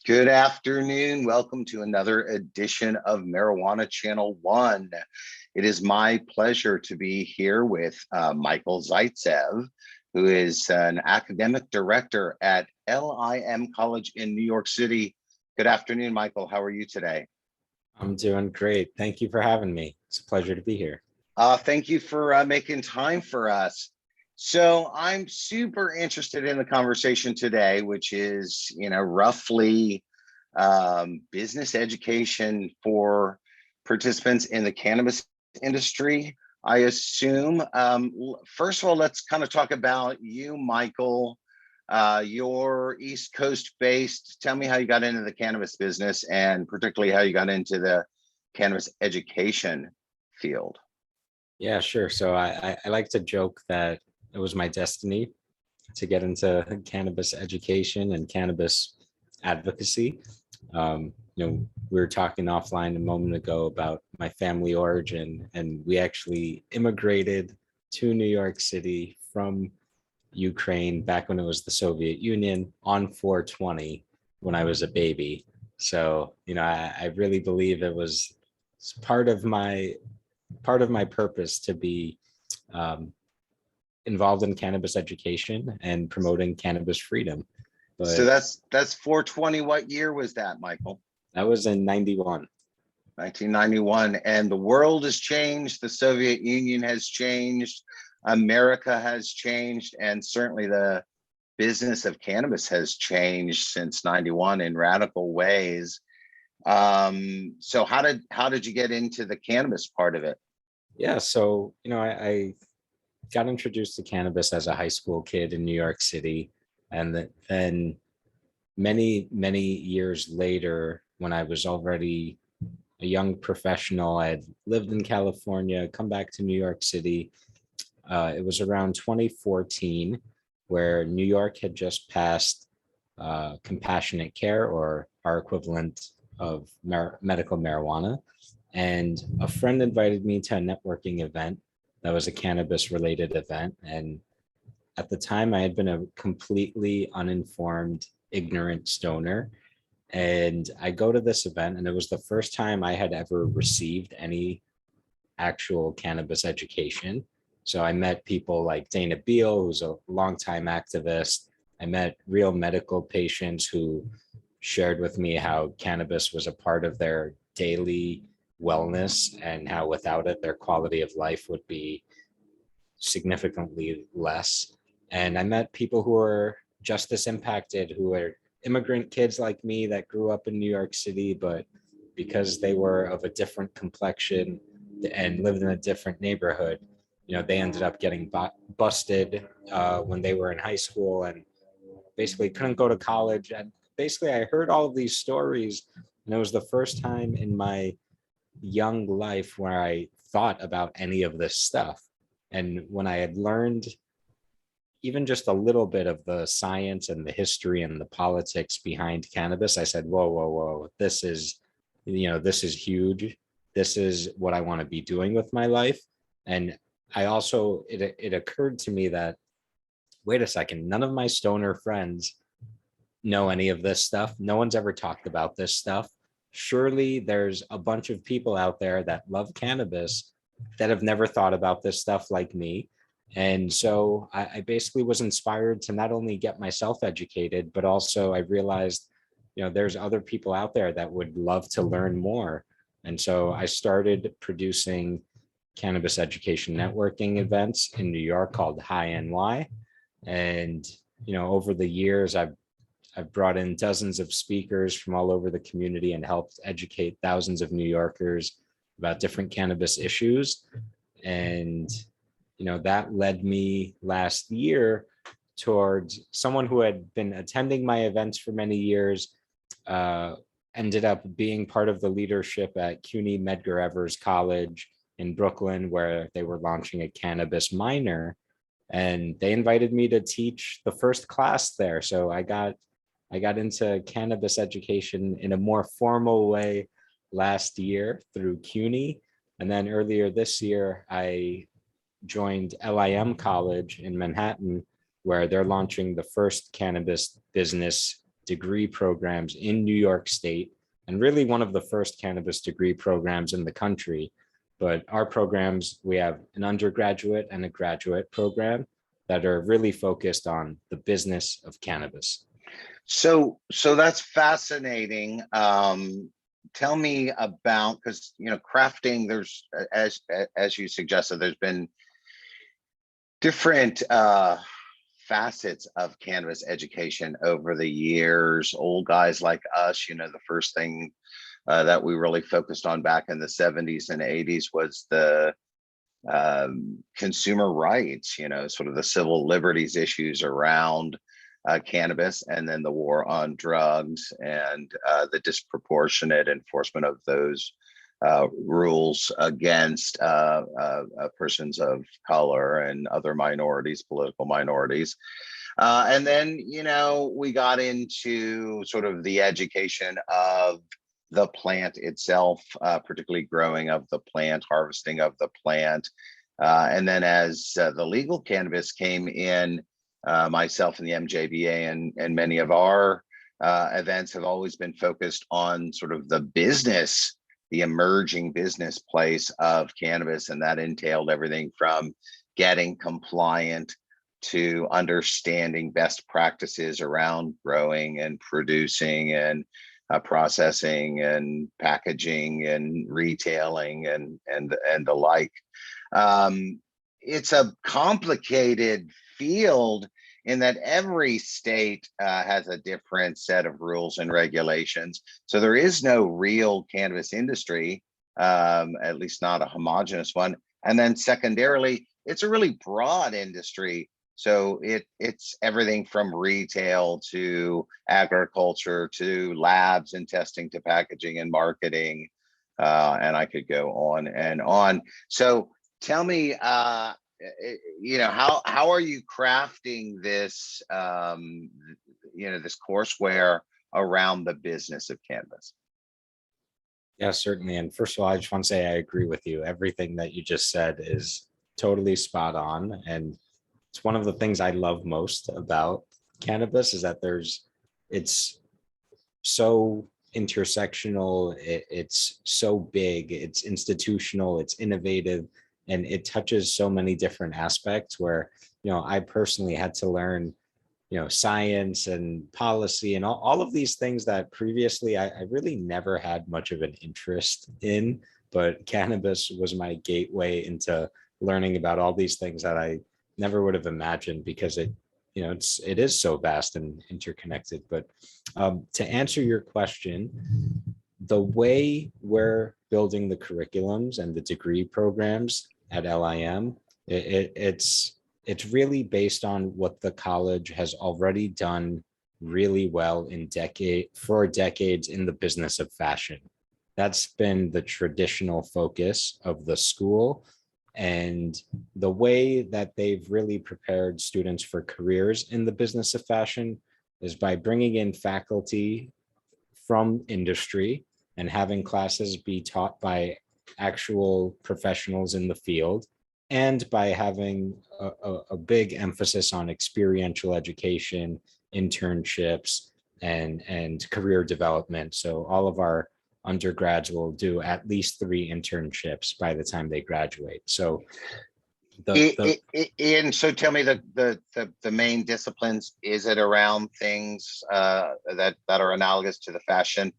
Good afternoon. Welcome to another edition of Marijuana Channel 1. It is my pleasure to be here with Michael Zaytsev, who is an academic director at LIM College in New York City. Good afternoon, Michael. How are you today? I'm doing great. Thank you for having me. It's a pleasure to be here. Thank you for making time for us. So I'm super interested in the conversation today, which is, roughly business education for participants in the cannabis industry, I assume. First of all, let's kind of talk about you, Michael. You're East Coast based. Tell me how you got into the cannabis business and particularly how you got into the cannabis education field. Yeah, sure. So I like to joke that it was my destiny to get into cannabis education and cannabis advocacy. We were talking offline a moment ago about my family origin, and we actually immigrated to New York City from Ukraine back when it was the Soviet Union on 4/20 when I was a baby. So, I really believe it was part of my purpose to be involved in cannabis education and promoting cannabis freedom. But so that's 4/20. What year was that, Michael? That was in 91. 1991. And the world has changed. The Soviet Union has changed. America has changed. And certainly the business of cannabis has changed since 91 in radical ways. So how did you get into the cannabis part of it? Yeah, so I got introduced to cannabis as a high school kid in New York City, and then many years later, when I was already a young professional, I had lived in California, come back to New York City. It was around 2014 where New York had just passed compassionate care, or our equivalent of medical marijuana. And a friend invited me to a networking event that was a cannabis related event. And at the time, I had been a completely uninformed, ignorant stoner. And I go to this event, and it was the first time I had ever received any actual cannabis education. So I met people like Dana Beal, who's a longtime activist. I met real medical patients who shared with me how cannabis was a part of their daily wellness and how without it, their quality of life would be significantly less. And I met people who were just as impacted, who were immigrant kids like me that grew up in New York City, but because they were of a different complexion and lived in a different neighborhood, they ended up getting busted when they were in high school and basically couldn't go to college. And basically I heard all of these stories, and it was the first time in my young life where I thought about any of this stuff. And when I had learned even just a little bit of the science and the history and the politics behind cannabis, I said, whoa, this is huge. This is what I want to be doing with my life. And I also, it occurred to me that, wait a second, none of my stoner friends know any of this stuff. No one's ever talked about this stuff. Surely there's a bunch of people out there that love cannabis that have never thought about this stuff like me. And so I basically was inspired to not only get myself educated, but also I realized, there's other people out there that would love to learn more. And so I started producing cannabis education networking events in New York called High NY. And, over the years, I've brought in dozens of speakers from all over the community and helped educate thousands of New Yorkers about different cannabis issues. And, that led me last year towards someone who had been attending my events for many years, ended up being part of the leadership at CUNY Medgar Evers College in Brooklyn, where they were launching a cannabis minor. And they invited me to teach the first class there. So I got into cannabis education in a more formal way last year through CUNY. And then earlier this year, I joined LIM College in Manhattan, where they're launching the first cannabis business degree programs in New York State, and really one of the first cannabis degree programs in the country. But our programs, we have an undergraduate and a graduate program that are really focused on the business of cannabis. So that's fascinating. Tell me about, because crafting, there's, as you suggested, there's been different facets of cannabis education over the years. Old guys like us, the first thing that we really focused on back in the 70s and 80s was the consumer rights, sort of the civil liberties issues around cannabis, and then the war on drugs and the disproportionate enforcement of those rules against persons of color and other minorities, political minorities. And then, we got into sort of the education of the plant itself, particularly growing of the plant, harvesting of the plant. And then as the legal cannabis came in, myself and the MJBA and many of our events have always been focused on sort of the business, the emerging business place of cannabis. And that entailed everything from getting compliant to understanding best practices around growing and producing and processing and packaging and retailing and the like. It's a complicated field in that every state has a different set of rules and regulations. So there is no real cannabis industry, at least not a homogenous one. And then secondarily, it's a really broad industry. So it's everything from retail to agriculture to labs and testing to packaging and marketing. And I could go on and on. So tell me, how are you crafting this, this courseware around the business of cannabis? Yeah, certainly. And first of all, I just want to say I agree with you. Everything that you just said is totally spot on. And it's one of the things I love most about cannabis is that it's so intersectional, it's so big, it's institutional, it's innovative, and it touches so many different aspects where, I personally had to learn, science and policy and all of these things that previously I really never had much of an interest in, but cannabis was my gateway into learning about all these things that I never would have imagined, because it is so vast and interconnected. But to answer your question, the way we're building the curriculums and the degree programs at LIM, it's really based on what the college has already done really well for decades in the business of fashion. That's been the traditional focus of the school. And the way that they've really prepared students for careers in the business of fashion is by bringing in faculty from industry and having classes be taught by actual professionals in the field, and by having a big emphasis on experiential education, internships, and career development. So all of our undergrads will do at least 3 internships by the time they graduate. So and so tell me the main disciplines. Is it around things that are analogous to the fashion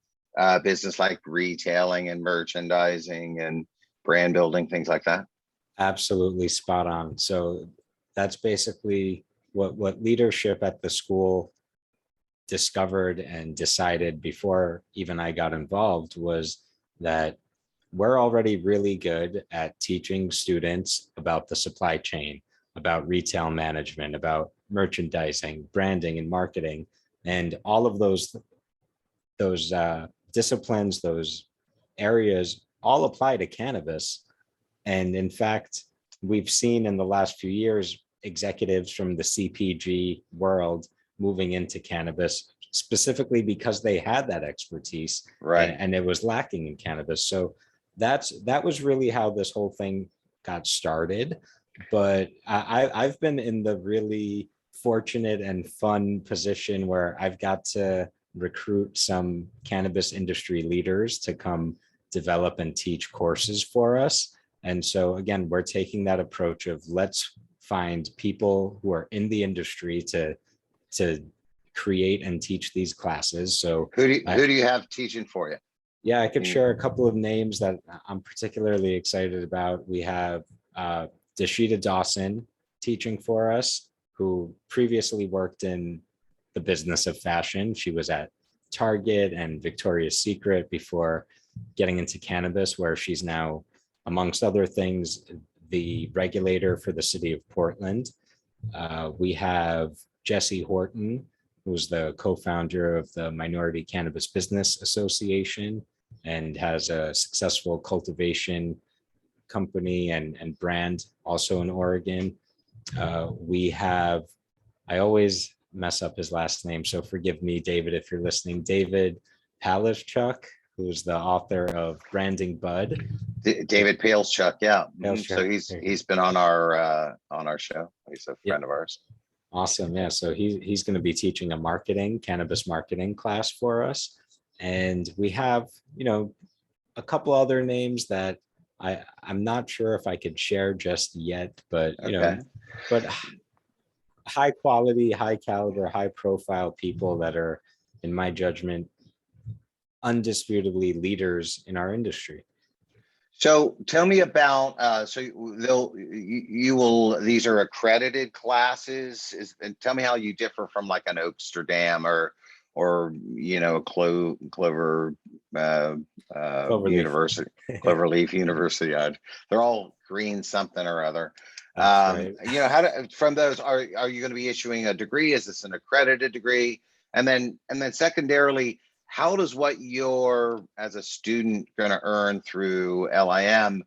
business, like retailing and merchandising and brand building, things like that? Absolutely spot on. So that's basically what leadership at the school discovered and decided before even I got involved, was that we're already really good at teaching students about the supply chain, about retail management, about merchandising, branding, and marketing. And all of those disciplines, those areas all apply to cannabis. And in fact, we've seen in the last few years, executives from the CPG world moving into cannabis, specifically because they had that expertise, right? And it was lacking in cannabis. So that was really how this whole thing got started. But I've been in the really fortunate and fun position where I've got to recruit some cannabis industry leaders to come develop and teach courses for us. And so again, we're taking that approach of let's find people who are in the industry to create and teach these classes. So who do you have teaching for you? Yeah, I could share a couple of names that I'm particularly excited about. We have Dashita Dawson teaching for us, who previously worked in the business of fashion. She was at Target and Victoria's Secret before getting into cannabis, where she's now, amongst other things, the regulator for the city of Portland. We have Jesse Horton, who's the co-founder of the Minority Cannabis Business Association and has a successful cultivation company and brand also in Oregon. We have, I always mess up his last name, so forgive me, David, if you're listening, David Palishchuk, who's the author of Branding Bud. David Palishchuk, yeah. Palishchuk. So he's been on our show. He's a friend of ours. Awesome. Yeah. So he's going to be teaching a cannabis marketing class for us. And we have, a couple other names that I'm not sure if I could share just yet, but, but high quality, high caliber, high profile people that are, in my judgment, undisputably leaders in our industry. So tell me about, these are accredited classes, and tell me how you differ from like an Oaksterdam or Clover University, Cloverleaf University. They're all green something or other. Right. From those, are you going to be issuing a degree? Is this an accredited degree? And then secondarily, how does what you're as a student going to earn through LIM,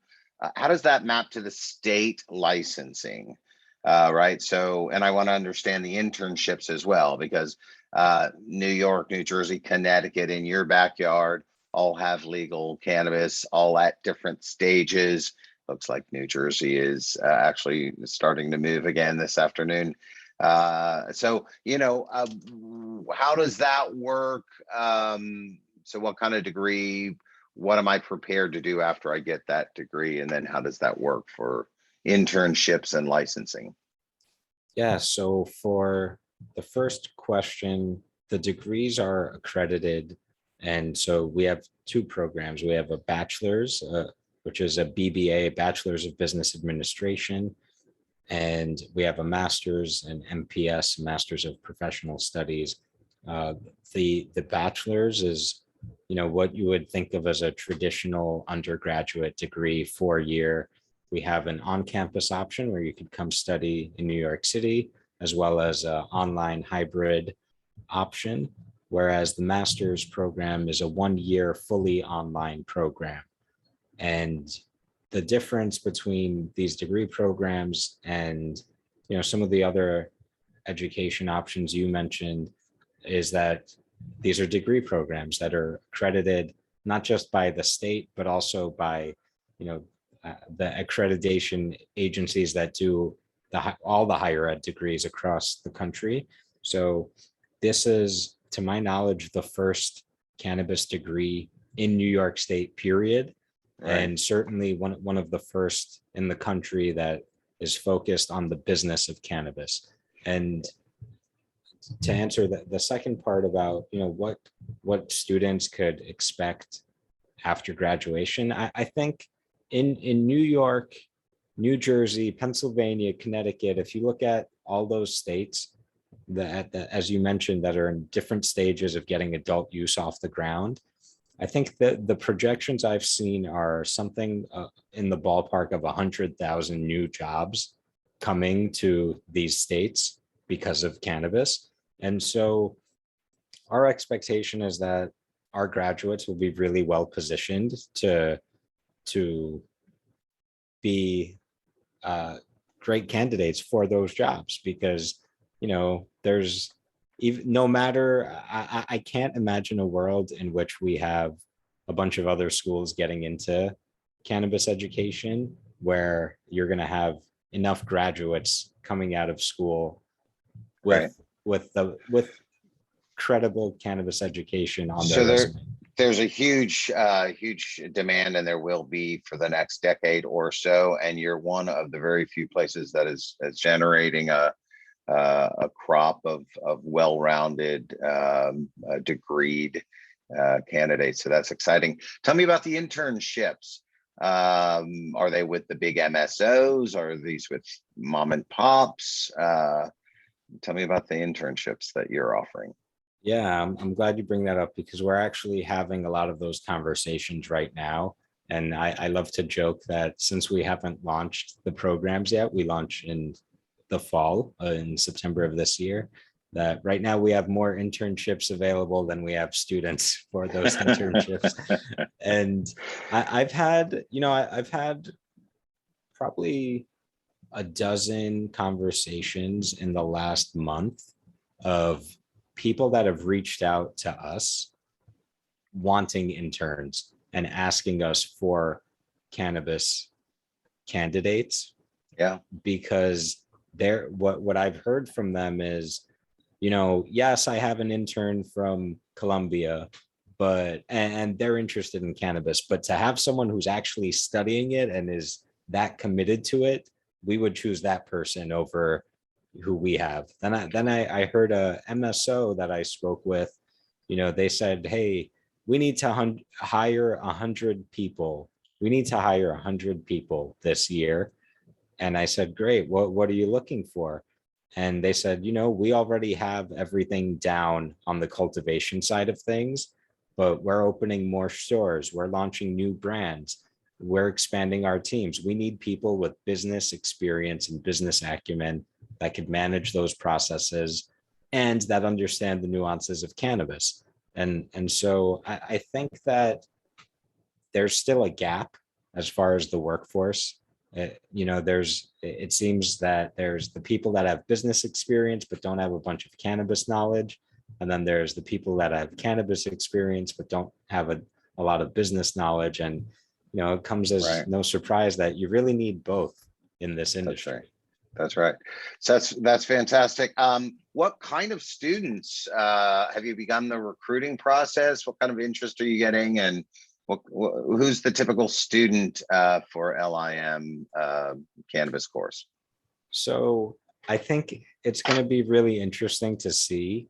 how does that map to the state licensing? Right. So, and I want to understand the internships as well, because New York, New Jersey, Connecticut, in your backyard, all have legal cannabis, all at different stages. Looks like New Jersey is actually starting to move again this afternoon. So, how does that work? So what kind of degree, what am I prepared to do after I get that degree? And then how does that work for internships and licensing? Yeah, so for the first question, the degrees are accredited. And so we have two programs. We have a bachelor's, which is a BBA, Bachelor's of Business Administration. And we have a master's and MPS, Master's of Professional Studies. The bachelor's is, what you would think of as a traditional undergraduate degree, 4-year. We have an on-campus option where you could come study in New York City, as well as an online hybrid option, whereas the master's program is a 1-year fully online program. And the difference between these degree programs and some of the other education options you mentioned is that these are degree programs that are accredited not just by the state, but also by the accreditation agencies that do all the higher ed degrees across the country. So this is, to my knowledge, the first cannabis degree in New York State, period. Right. And certainly one of the first in the country that is focused on the business of cannabis. And to answer the second part about what students could expect after graduation, I think in New York, New Jersey, Pennsylvania, Connecticut, if you look at all those states that as you mentioned, that are in different stages of getting adult use off the ground, I think that the projections I've seen are something in the ballpark of 100,000 new jobs coming to these states because of cannabis. And so our expectation is that our graduates will be really well positioned to be great candidates for those jobs, because there's even no matter, I can't imagine a world in which we have a bunch of other schools getting into cannabis education where you're going to have enough graduates coming out of school with credible cannabis education on their So resume. there's a huge demand, and there will be for the next decade or so. And you're one of the very few places that is generating a crop of well-rounded, degreed candidates. So that's exciting. Tell me about the internships. Are they with the big MSOs? Are these with mom and pops? Tell me about the internships that you're offering. Yeah, I'm glad you bring that up because we're actually having a lot of those conversations right now. And I love to joke that since we haven't launched the programs yet, we launch in the fall, in September of this year, that right now we have more internships available than we have students for those internships. And I've had, I've had probably a dozen conversations in the last month of people that have reached out to us wanting interns and asking us for cannabis candidates. Yeah. Because they're what I've heard from them is, yes, I have an intern from Colombia, but and they're interested in cannabis, but to have someone who's actually studying it and is that committed to it, we would choose that person over who we have. Then I heard a MSO that I spoke with, they said, hey, we need to hire 100 people. We need to hire 100 people this year. And I said, great, what are you looking for? And they said, we already have everything down on the cultivation side of things, but we're opening more stores. We're launching new brands. We're expanding our teams. We need people with business experience and business acumen that could manage those processes and that understand the nuances of cannabis. And so I think that there's still a gap as far as the workforce. It seems that there's the people that have business experience but don't have a bunch of cannabis knowledge, and then there's the people that have cannabis experience but don't have a lot of business knowledge. And it comes as no surprise that you really need both in this industry. That's right. So that's fantastic. What kind of students have you begun the recruiting process? What kind of interest are you getting, and who's the typical student for LIM cannabis course? So I think it's going to be really interesting to see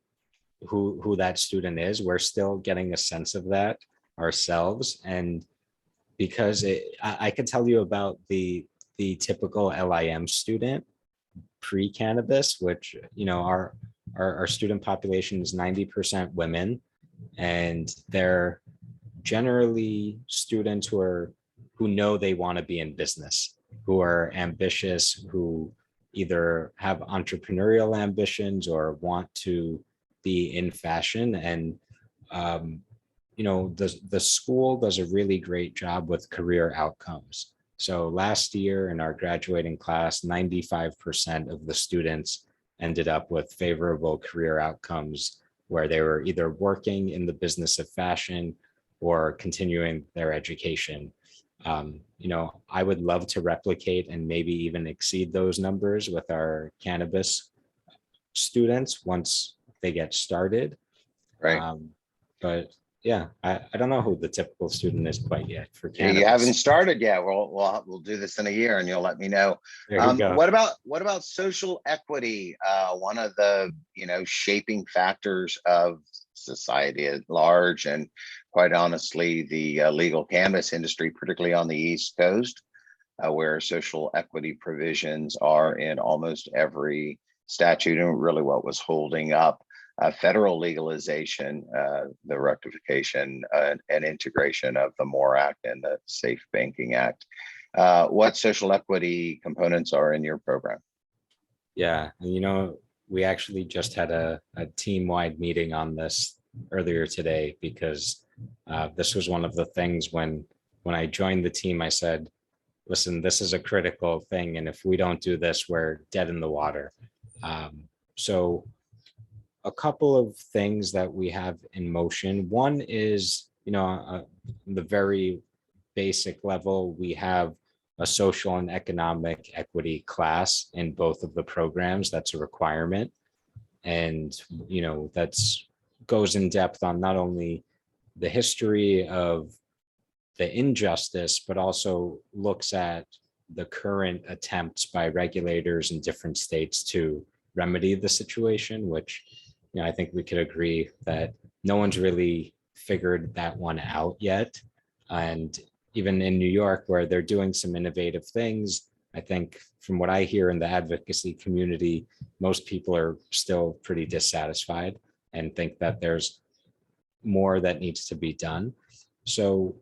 who that student is. We're still getting a sense of that ourselves, and because I could tell you about the typical LIM student pre-cannabis, which our student population is 90% women, and they're generally students who know they want to be in business, who are ambitious, who either have entrepreneurial ambitions or want to be in fashion. And the school does a really great job with career outcomes. So last year in our graduating class, 95% of the students ended up with favorable career outcomes where they were either working in the business of fashion or continuing their education. I would love to replicate and maybe even exceed those numbers with our cannabis students once they get started. Right. But yeah, I don't know who the typical student is quite yet for cannabis. You haven't started yet. We'll do this in a year, and you'll let me know. There you go. What about social equity? One of the shaping factors of society at large, and quite honestly, the legal cannabis industry, particularly on the East Coast, where social equity provisions are in almost every statute, and really what was holding up federal legalization, the rectification and integration of the MORE Act and the Safe Banking Act. What social equity components are in your program? Yeah, and we actually just had a team-wide meeting on this earlier today, because this was one of the things when I joined the team, I said, listen, this is a critical thing, and if we don't do this, we're dead in the water. So a couple of things that we have in motion. One is, the very basic level, we have a social and economic equity class in both of the programs. That's a requirement. And, that's goes in depth on not only the history of the injustice, but also looks at the current attempts by regulators in different states to remedy the situation, which, I think we could agree that no one's really figured that one out yet. And even in New York, where they're doing some innovative things, I think from what I hear in the advocacy community, most people are still pretty dissatisfied and think that there's more that needs to be done. So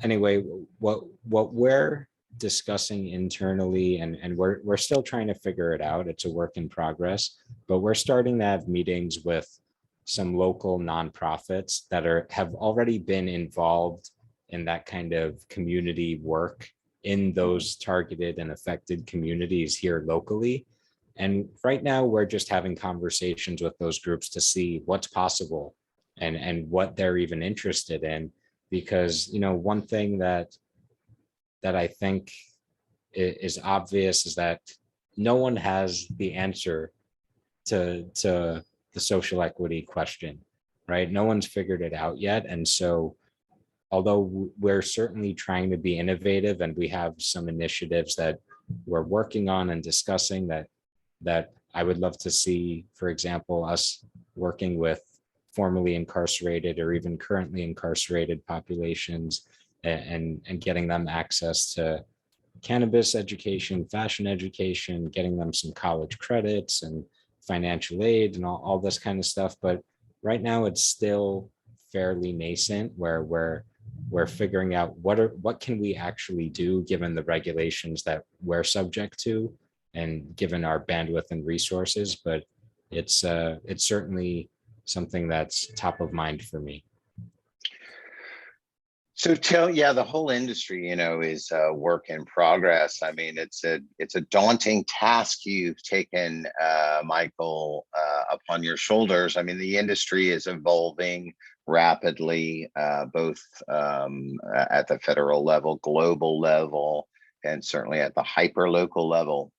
anyway, what we're discussing internally, and we're still trying to figure it out. It's a work in progress, but we're starting to have meetings with some local nonprofits that have already been involved in that kind of community work in those targeted and affected communities here locally. And right now we're just having conversations with those groups to see what's possible and what they're even interested in. Because, one thing that I think is obvious is that no one has the answer to the social equity question, right? No one's figured it out yet. And so although we're certainly trying to be innovative and we have some initiatives that we're working on and discussing that I would love to see, for example, us working with formerly incarcerated or even currently incarcerated populations and getting them access to cannabis education, fashion education, getting them some college credits and financial aid and all this kind of stuff. But right now it's still fairly nascent, where we're figuring out what can we actually do given the regulations that we're subject to and given our bandwidth and resources. But it's certainly something that's top of mind for me. So the whole industry, is a work in progress. I mean, it's a daunting task you've taken, Michael, upon your shoulders. I mean, the industry is evolving rapidly, both at the federal level, global level, and certainly at the hyper local level,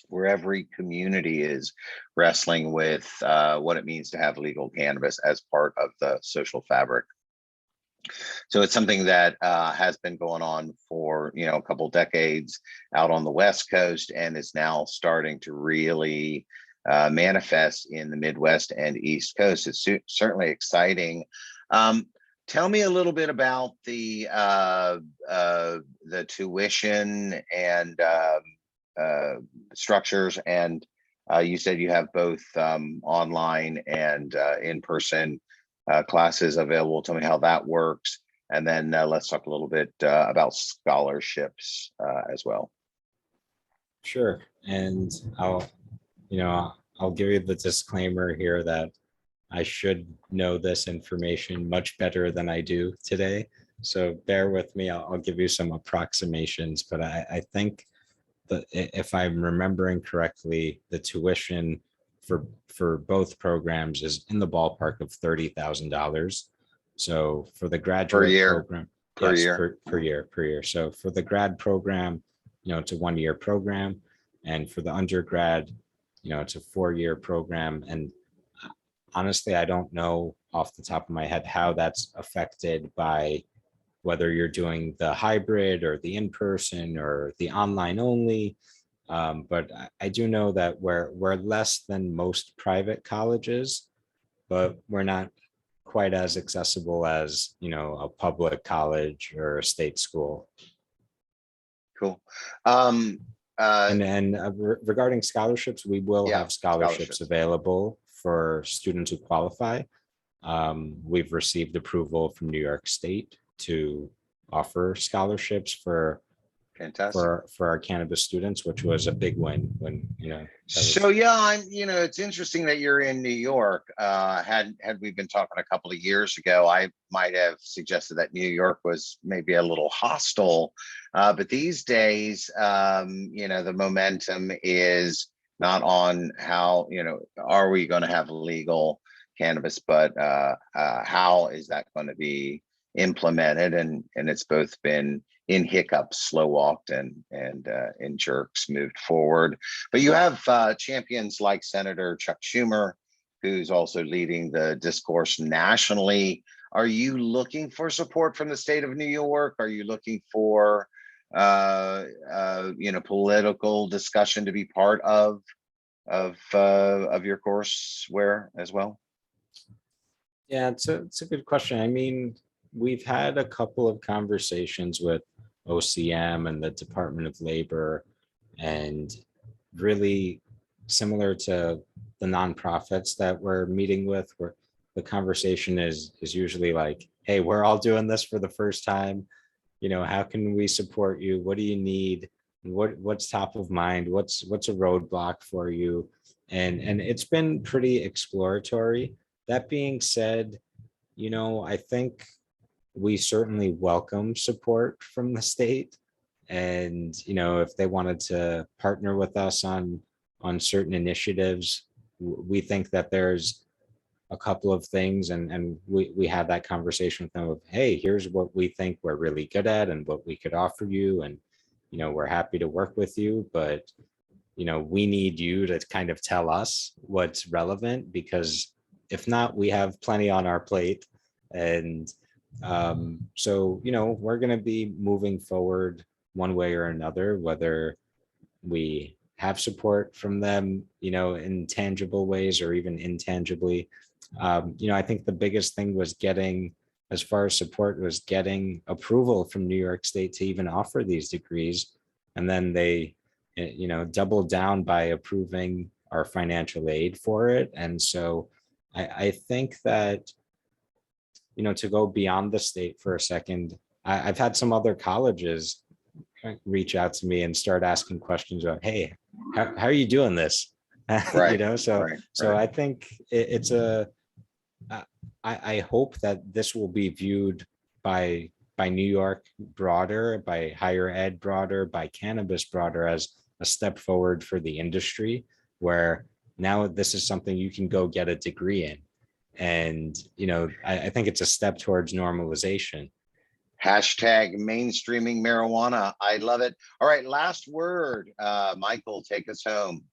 where every community is wrestling with what it means to have legal cannabis as part of the social fabric. So it's something that has been going on for a couple decades out on the West Coast, and is now starting to really manifest in the Midwest and East Coast. It's certainly exciting. Tell me a little bit about the tuition and structures, and you said you have both online and in-person classes available. Tell me how that works, and then let's talk a little bit about scholarships as well. Sure. And I'll give you the disclaimer here that I should know this information much better than I do today. So bear with me. I'll give you some approximations, but I think that if I'm remembering correctly, the tuition for both programs is in the ballpark of $30,000. So for the graduate program, per year. So for the grad program, it's a 1-year program, and for the undergrad, it's a 4-year program. And honestly, I don't know off the top of my head how that's affected by whether you're doing the hybrid or the in-person or the online only. But I do know that we're less than most private colleges, but we're not quite as accessible as, a public college or a state school. Cool. Regarding scholarships, we will have scholarships available for students who qualify. We've received approval from New York State to offer scholarships for our cannabis students, which was a big win when, it's interesting that you're in New York. Had we been talking a couple of years ago, I might have suggested that New York was maybe a little hostile. But these days, the momentum is not on how, are we going to have legal cannabis, but how is that going to be implemented? And it's both been in hiccups, slow walked, and in jerks moved forward. But you have champions like Senator Chuck Schumer, who's also leading the discourse nationally. Are you looking for support from the state of New York? Are you looking for political discussion to be part of your courseware as well? Yeah, it's a good question. I mean, we've had a couple of conversations with OCM and the Department of Labor, and really similar to the nonprofits that we're meeting with, where the conversation is usually like, hey, we're all doing this for the first time. How can we support you? What do you need? What's top of mind? What's a roadblock for you? And it's been pretty exploratory. That being said, I think we certainly welcome support from the state. And, if they wanted to partner with us on certain initiatives, we think that there's a couple of things, and we had that conversation with them of, hey, here's what we think we're really good at and what we could offer you. And, we're happy to work with you, but, we need you to kind of tell us what's relevant, because if not, we have plenty on our plate. And so, we're going to be moving forward one way or another, whether we have support from them, in tangible ways or even intangibly. I think the biggest thing was as far as support, was getting approval from New York State to even offer these degrees. And then they, doubled down by approving our financial aid for it. And so I think that, to go beyond the state for a second, I've had some other colleges reach out to me and start asking questions about, hey, how are you doing this? Right. So I think I hope that this will be viewed by New York broader, by higher ed broader, by cannabis broader, as a step forward for the industry, where now this is something you can go get a degree in. And, I think it's a step towards normalization. Hashtag mainstreaming marijuana. I love it. All right, last word. Michael, take us home.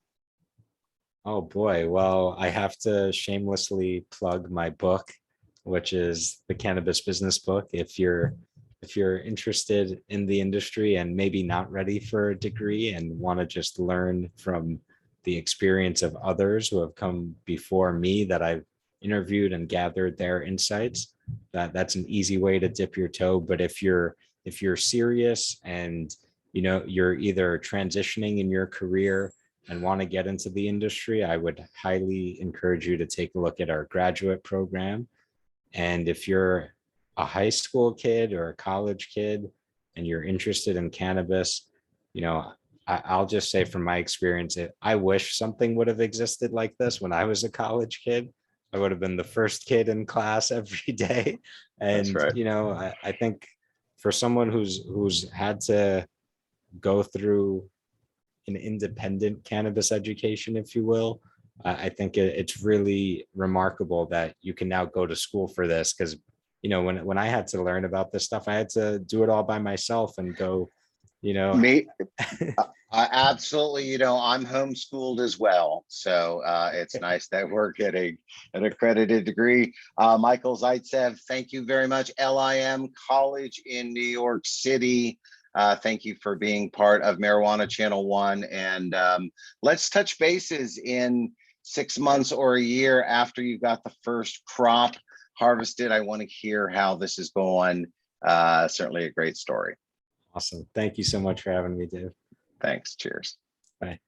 Oh boy. Well, I have to shamelessly plug my book, which is the Cannabis Business Book. If you're interested in the industry and maybe not ready for a degree and want to just learn from the experience of others who have come before me that I've interviewed and gathered their insights, that's an easy way to dip your toe. But if you're serious and you're either transitioning in your career and want to get into the industry, I would highly encourage you to take a look at our graduate program. And if you're a high school kid or a college kid and you're interested in cannabis, I'll just say from my experience, I wish something would have existed like this when I was a college kid. I would have been the first kid in class every day. And, That's right. I think for someone who's had to go through an independent cannabis education, if you will, I think it's really remarkable that you can now go to school for this. Because, when I had to learn about this stuff, I had to do it all by myself and go, Me, absolutely. I'm homeschooled as well, so it's nice that we're getting an accredited degree. Michael Zaytsev, thank you very much. LIM College in New York City. Thank you for being part of Marijuana Channel 1. And let's touch bases in 6 months or a year after you've got the first crop harvested. I want to hear how this is going. Certainly a great story. Awesome. Thank you so much for having me, Dave. Thanks. Cheers. Bye.